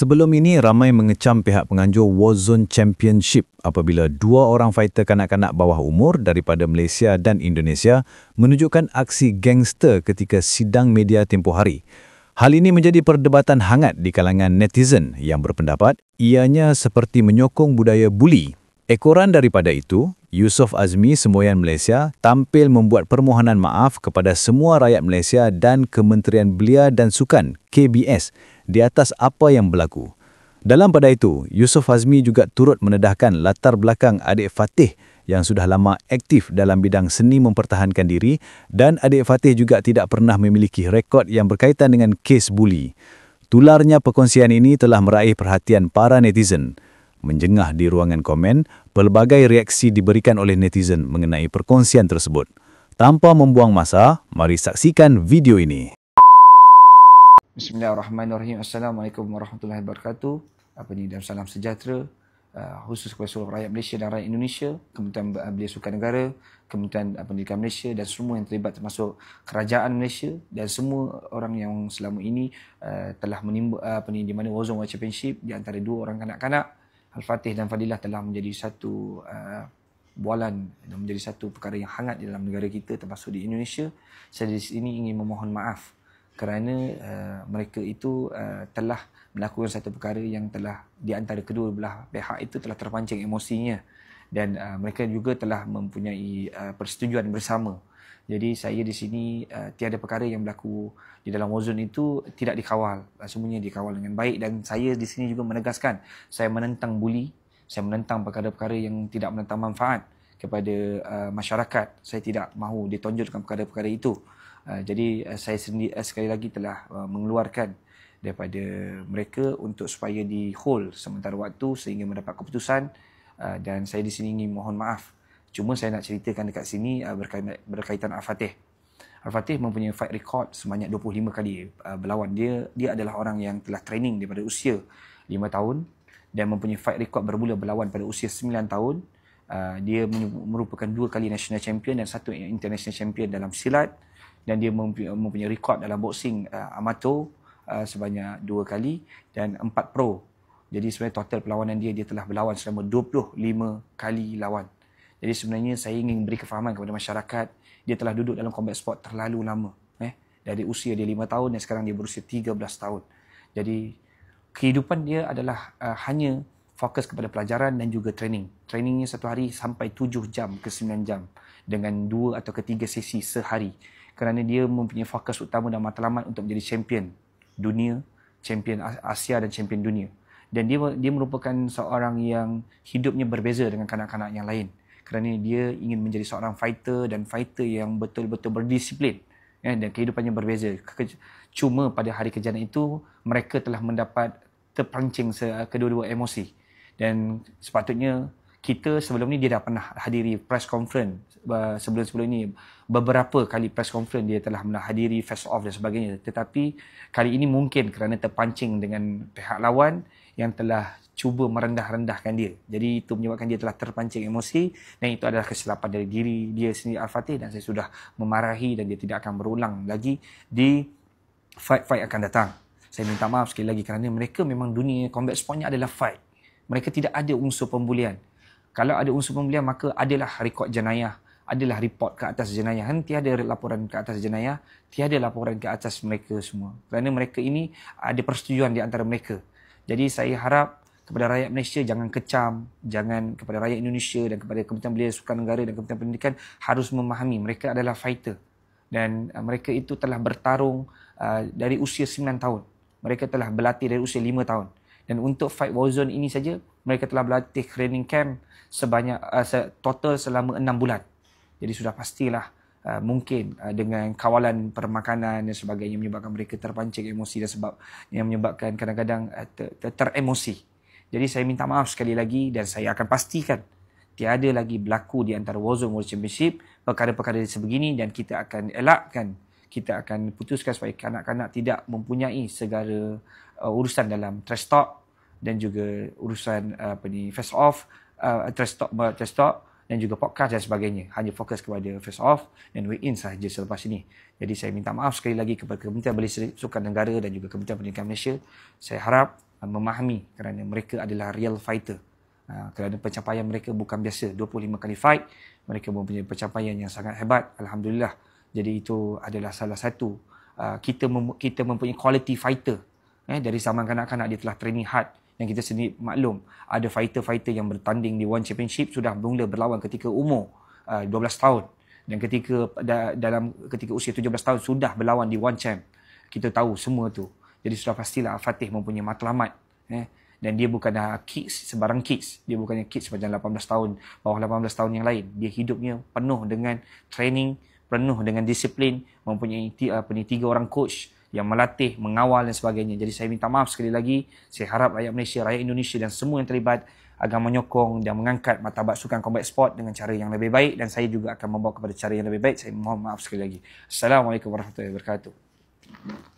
Sebelum ini, ramai mengecam pihak penganjur Warzone Championship apabila dua orang fighter kanak-kanak bawah umur daripada Malaysia dan Indonesia menunjukkan aksi gangster ketika sidang media tempoh hari. Hal ini menjadi perdebatan hangat di kalangan netizen yang berpendapat ianya seperti menyokong budaya buli. Ekoran daripada itu, Yusof Azmi Semboyan Malaysia tampil membuat permohonan maaf kepada semua rakyat Malaysia dan Kementerian Belia dan Sukan KBS di atas apa yang berlaku. Dalam pada itu, Yusof Azmi juga turut mendedahkan latar belakang adik Fatih yang sudah lama aktif dalam bidang seni mempertahankan diri dan adik Fatih juga tidak pernah memiliki rekod yang berkaitan dengan kes buli. Tularnya perkongsian ini telah meraih perhatian para netizen. Menjengah di ruangan komen, pelbagai reaksi diberikan oleh netizen mengenai perkongsian tersebut. Tanpa membuang masa, mari saksikan video ini. Bismillahirrahmanirrahim. Assalamualaikum warahmatullahi wabarakatuh. Dan salam sejahtera khusus kepada seluruh rakyat Malaysia dan rakyat Indonesia, Kementerian Belia Sukan Negara, Kementerian Pendidikan Malaysia dan semua yang terlibat termasuk Kerajaan Malaysia dan semua orang yang selama ini telah menimba di mana Warzone World Championship di antara dua orang kanak-kanak Al-Fatih dan Fadilah telah menjadi satu bualan dan menjadi satu perkara yang hangat di dalam negara kita termasuk di Indonesia. Saya di sini ingin memohon maaf kerana mereka itu telah melakukan satu perkara yang telah di antara kedua belah pihak itu telah terpancing emosinya dan mereka juga telah mempunyai persetujuan bersama. Jadi saya di sini tiada perkara yang berlaku di dalam Warzone itu tidak dikawal. Semuanya dikawal dengan baik dan saya di sini juga menegaskan saya menentang buli, saya menentang perkara-perkara yang tidak menentang manfaat kepada masyarakat. Saya tidak mahu ditonjolkan perkara-perkara itu. Jadi saya sendiri sekali lagi telah mengeluarkan daripada mereka untuk supaya di hold sementara waktu sehingga mendapat keputusan dan saya di sini ingin mohon maaf. Cuma saya nak ceritakan dekat sini berkaitan Al-Fatih. Al-Fatih mempunyai fight record sebanyak 25 kali berlawan. Dia adalah orang yang telah training daripada usia 5 tahun dan mempunyai fight record bermula berlawan pada usia 9 tahun. Dia merupakan 2 kali national champion dan 1 international champion dalam silat dan dia mempunyai rekod dalam boxing amatur sebanyak 2 kali dan 4 pro. Jadi sebenarnya total perlawanan dia telah berlawan selama 25 kali lawan. Jadi sebenarnya saya ingin beri kefahaman kepada masyarakat, dia telah duduk dalam combat sport terlalu lama. Dari usia dia 5 tahun dan sekarang dia berusia 13 tahun. Jadi kehidupan dia adalah hanya fokus kepada pelajaran dan juga training. Trainingnya satu hari sampai 7 jam ke 9 jam dengan 2 atau ke 3 sesi sehari. Kerana dia mempunyai fokus utama dan matlamat untuk menjadi champion dunia, champion Asia dan champion dunia. Dan dia merupakan seorang yang hidupnya berbeza dengan kanak-kanak yang lain. Kerana dia ingin menjadi seorang fighter dan fighter yang betul-betul berdisiplin dan kehidupannya berbeza. Cuma pada hari kejadian itu mereka telah mendapat terpancing kedua-dua emosi dan sepatutnya kita sebelum ni dia dah pernah hadiri press conference sebelum ini beberapa kali press conference dia telah menghadiri face off dan sebagainya, tetapi kali ini mungkin kerana terpancing dengan pihak lawan yang telah cuba merendah-rendahkan dia. Jadi itu menyebabkan dia telah terpancing emosi dan itu adalah kesilapan dari diri dia sendiri Al-Fatih dan saya sudah memarahi dan dia tidak akan berulang lagi di fight-fight akan datang. Saya minta maaf sekali lagi kerana mereka memang dunia combat sportnya adalah fight. Mereka tidak ada unsur pembulian. Kalau ada unsur pembulian maka adalah rekod jenayah, adalah report ke atas jenayah. Tiada laporan ke atas jenayah, tiada laporan ke atas mereka semua. Kerana mereka ini ada persetujuan di antara mereka. Jadi saya harap kepada rakyat Malaysia jangan kecam, jangan kepada rakyat Indonesia dan kepada Kementerian Belia Sukan Negara dan Kementerian Pendidikan harus memahami mereka adalah fighter dan mereka itu telah bertarung dari usia 9 tahun. Mereka telah berlatih dari usia 5 tahun. Dan untuk fight Warzone ini saja mereka telah berlatih training camp sebanyak total selama 6 bulan. Jadi sudah pastilah mungkin dengan kawalan permakanan dan sebagainya menyebabkan mereka terpancing emosi dan sebab yang menyebabkan kadang-kadang teremosi. Jadi saya minta maaf sekali lagi dan saya akan pastikan tiada lagi berlaku di antara Warzone World Championship perkara-perkara sebegini dan kita akan elakkan, kita akan putuskan supaya kanak-kanak tidak mempunyai segala urusan dalam trash talk dan juga urusan face off, trash talk dan juga podcast dan sebagainya. Hanya fokus kepada face off dan weigh in sahaja selepas ini. Jadi saya minta maaf sekali lagi kepada Kementerian Belia Sukan Negara dan juga Kementerian Pendidikan Malaysia. Saya harap memahami kerana mereka adalah real fighter. Kerana pencapaian mereka bukan biasa. 25 kali fight, mereka mempunyai pencapaian yang sangat hebat. Alhamdulillah. Jadi itu adalah salah satu. Kita mempunyai quality fighter. Dari zaman kanak-kanak dia telah training hard. Yang kita sendiri maklum, ada fighter-fighter yang bertanding di One Championship sudah mula berlawan ketika umur 12 tahun. Dan ketika usia 17 tahun sudah berlawan di One Champ. Kita tahu semua tu. Jadi sudah pastilah Fatih mempunyai matlamat. Dan dia bukan kids, sebarang kids. Dia bukannya kids macam 18 tahun, bawah 18 tahun yang lain. Dia hidupnya penuh dengan training, penuh dengan disiplin, mempunyai 3 orang coach yang melatih, mengawal dan sebagainya. Jadi saya minta maaf sekali lagi. Saya harap rakyat Malaysia, rakyat Indonesia dan semua yang terlibat agar menyokong dan mengangkat martabat sukan combat sport dengan cara yang lebih baik, dan saya juga akan membawa kepada cara yang lebih baik. Saya mohon maaf sekali lagi. Assalamualaikum warahmatullahi wabarakatuh.